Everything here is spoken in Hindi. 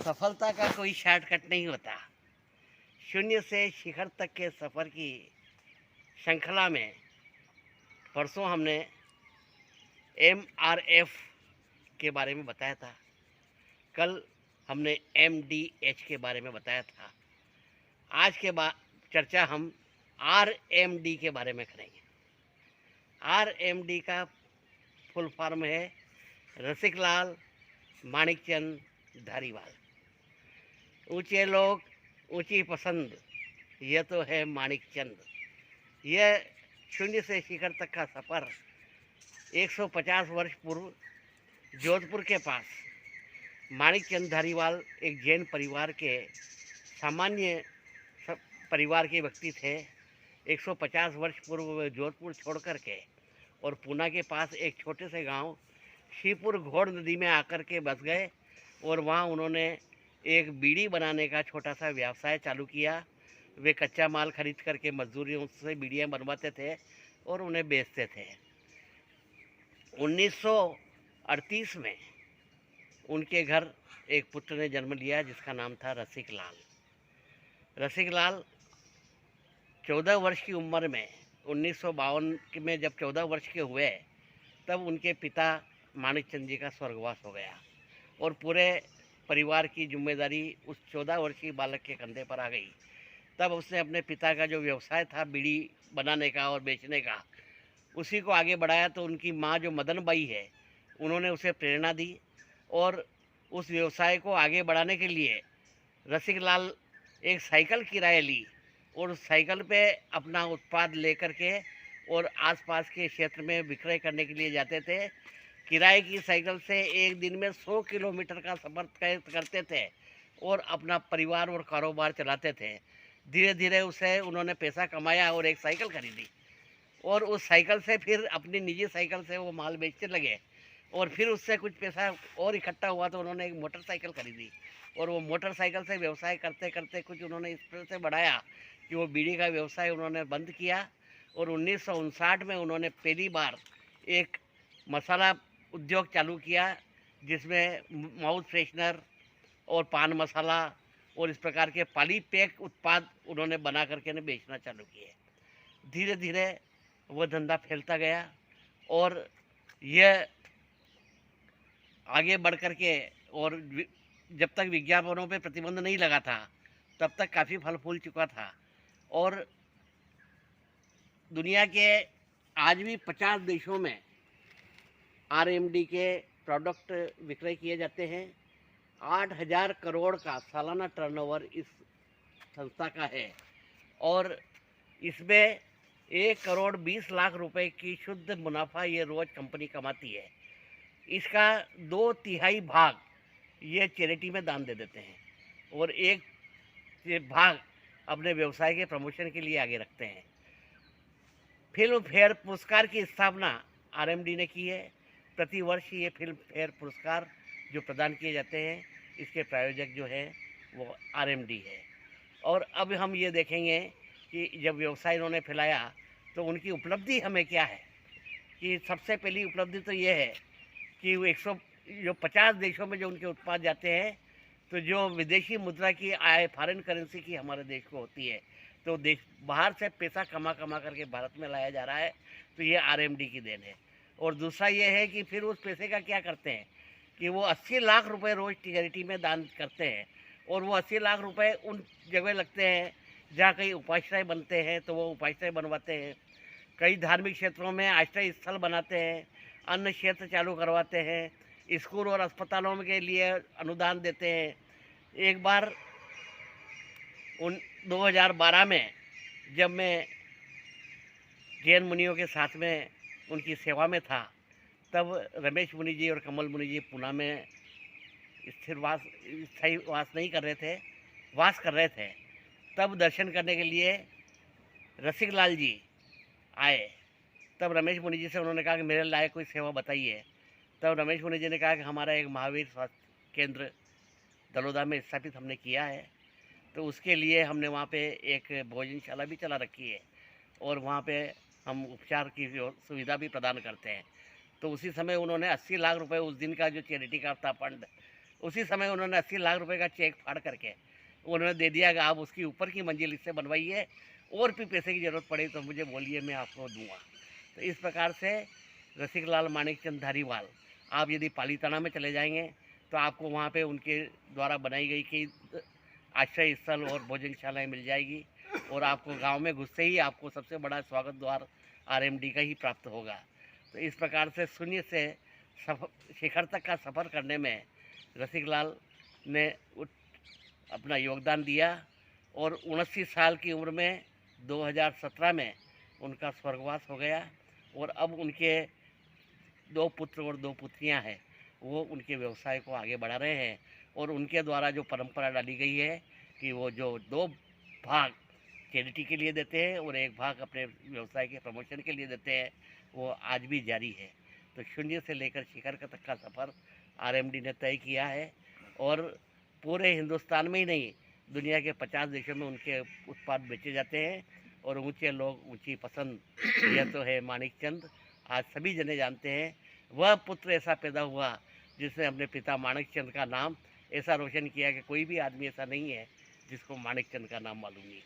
सफलता का कोई शॉर्टकट नहीं होता। शून्य से शिखर तक के सफ़र की श्रृंखला में परसों हमने एमआरएफ के बारे में बताया था। कल हमने एमडीएच के बारे में बताया था। आज के बाद चर्चा हम आरएमडी के बारे में करेंगे। आरएमडी का फुल फॉर्म है रसिकलाल माणिकचंद धारीवाल। ऊंचे लोग ऊंची पसंद, यह तो है माणिकचंद। यह शून्य से शिखर तक का सफ़र 150 वर्ष पूर्व जोधपुर के पास माणिकचंद धारीवाल एक जैन परिवार के सामान्य परिवार के व्यक्ति थे। 150 वर्ष पूर्व वे जोधपुर छोड़ कर के और पूना के पास एक छोटे से गांव शिवपुर घोड़ नदी में आकर के बस गए और वहां उन्होंने एक बीड़ी बनाने का छोटा सा व्यवसाय चालू किया। वे कच्चा माल खरीद करके मजदूरियों से बीड़ियाँ बनवाते थे और उन्हें बेचते थे। 1938 में उनके घर एक पुत्र ने जन्म लिया जिसका नाम था रसिकलाल। रसिकलाल 14 वर्ष की उम्र में 1952 में जब 14 वर्ष के हुए तब उनके पिता माणिकचंद जी का स्वर्गवास हो गया और पूरे परिवार की जिम्मेदारी उस 14 वर्षीय बालक के कंधे पर आ गई। तब उसने अपने पिता का जो व्यवसाय था बीड़ी बनाने का और बेचने का, उसी को आगे बढ़ाया। तो उनकी माँ जो मदन बाई है, उन्होंने उसे प्रेरणा दी और उस व्यवसाय को आगे बढ़ाने के लिए रसिकलाल एक साइकिल किराए ली और उस साइकिल पे अपना उत्पाद लेकर के और आसपास के क्षेत्र में विक्रय करने के लिए जाते थे। किराए की साइकिल से एक दिन में 100 किलोमीटर का सफ़र तय करते थे और अपना परिवार और कारोबार चलाते थे। धीरे धीरे उसे उन्होंने पैसा कमाया और एक साइकिल खरीदी और उस साइकिल से फिर अपनी निजी साइकिल से वो माल बेचने लगे और फिर उससे कुछ पैसा और इकट्ठा हुआ तो उन्होंने एक मोटरसाइकिल खरीदी और वो मोटरसाइकिल से व्यवसाय करते करते कुछ उन्होंने इस तरह से बढ़ाया कि वो बीड़ी का व्यवसाय उन्होंने बंद किया और 1959 में उन्होंने पहली बार एक मसाला उद्योग चालू किया जिसमें माउथ फ्रेशनर और पान मसाला और इस प्रकार के पॉली पैक उत्पाद उन्होंने बना करके ने बेचना चालू किए। धीरे धीरे वह धंधा फैलता गया और यह आगे बढ़ कर के और जब तक विज्ञापनों पे प्रतिबंध नहीं लगा था तब तक काफ़ी फल फूल चुका था और दुनिया के आज भी 50 देशों में आरएमडी के प्रोडक्ट विक्रय किए जाते हैं। 8,000 करोड़ का सालाना टर्नओवर इस संस्था का है और इसमें 1 करोड़ 20 लाख रुपए की शुद्ध मुनाफा ये रोज़ कंपनी कमाती है। इसका 2/3 भाग ये चैरिटी में दान दे देते हैं और एक भाग अपने व्यवसाय के प्रमोशन के लिए आगे रखते हैं। फिल्म फेयर पुरस्कार की स्थापना आरएमडी ने की है। प्रति वर्ष ये फिल्म फेयर पुरस्कार जो प्रदान किए जाते हैं, इसके प्रायोजक जो है वो आरएमडी है। और अब हम ये देखेंगे कि जब व्यवसाय इन्होंने फैलाया तो उनकी उपलब्धि हमें क्या है कि सबसे पहली उपलब्धि तो ये है कि वो 50 देशों में जो उनके उत्पाद जाते हैं तो जो विदेशी मुद्रा की आय, फॉरेन करेंसी की हमारे देश को होती है, तो देश बाहर से पैसा कमा करके भारत में लाया जा रहा है, तो ये आरएमडी की देन है। और दूसरा ये है कि फिर उस पैसे का क्या करते हैं कि वो 80 लाख रुपए रोज़ चैरिटी में दान करते हैं और वो 80 लाख रुपए उन जगह लगते हैं जहाँ कहीं उपाश्रय बनते हैं तो वो उपाश्रय बनवाते हैं, कई धार्मिक क्षेत्रों में आश्रय स्थल बनाते हैं, अन्न क्षेत्र चालू करवाते हैं, स्कूल और अस्पतालों के लिए अनुदान देते हैं। एक बार 2012 में जब मैं जैन मुनियों के साथ में उनकी सेवा में था तब रमेश मुनि जी और कमल मुनि जी पुणे में स्थायी वास नहीं कर रहे थे, वास कर रहे थे। तब दर्शन करने के लिए रसिकलाल जी आए। तब रमेश मुनि जी से उन्होंने कहा कि मेरे लायक कोई सेवा बताइए। तब रमेश मुनि जी ने कहा कि हमारा एक महावीर स्वास्थ्य केंद्र दलोदा में स्थापित हमने किया है, तो उसके लिए हमने वहाँ पे एक भोजनशाला भी चला रखी है और वहाँ पे हम उपचार की सुविधा भी प्रदान करते हैं। तो उसी समय उन्होंने 80 लाख रुपए उस दिन का जो चैरिटी का था फंड, उसी समय उन्होंने 80 लाख रुपए का चेक फाड़ करके उन्होंने दे दिया कि आप उसकी ऊपर की मंजिल इससे बनवाइए, और भी पैसे की ज़रूरत पड़े तो मुझे बोलिए, मैं आपको दूंगा। तो इस प्रकार से रसिकलाल माणिकचंद धारीवाल, आप यदि पालीताना में चले जाएंगे तो आपको वहाँ पे उनके द्वारा बनाई गई कई आश्रय स्थल और भोजनशालाएँ मिल जाएगी, और आपको गांव में घुसते ही आपको सबसे बड़ा स्वागत द्वार आरएमडी का ही प्राप्त होगा। तो इस प्रकार से शून्य से शिखर तक का सफ़र करने में रसिकलाल ने अपना योगदान दिया, और 29 साल की उम्र में 2017 में उनका स्वर्गवास हो गया। और अब उनके 2 पुत्र और 2 पुत्रियां हैं, वो उनके व्यवसाय को आगे बढ़ा रहे हैं। और उनके द्वारा जो परंपरा डाली गई है कि वो जो 2 भाग चैरिटी के लिए देते हैं और 1 भाग अपने व्यवसाय के प्रमोशन के लिए देते हैं, वो आज भी जारी है। तो शून्य से लेकर शिखर तक का सफ़र आरएमडी ने तय किया है, और पूरे हिंदुस्तान में ही नहीं, दुनिया के 50 देशों में उनके उत्पाद बेचे जाते हैं। और ऊंचे लोग, ऊंची पसंद, यह तो है माणिकचंद, आज सभी जने जानते हैं। वह पुत्र ऐसा पैदा हुआ जिसने अपने पिता माणिकचंद का नाम ऐसा रोशन किया कि कोई भी आदमी ऐसा नहीं है जिसको माणिकचंद का नाम मालूम नहीं।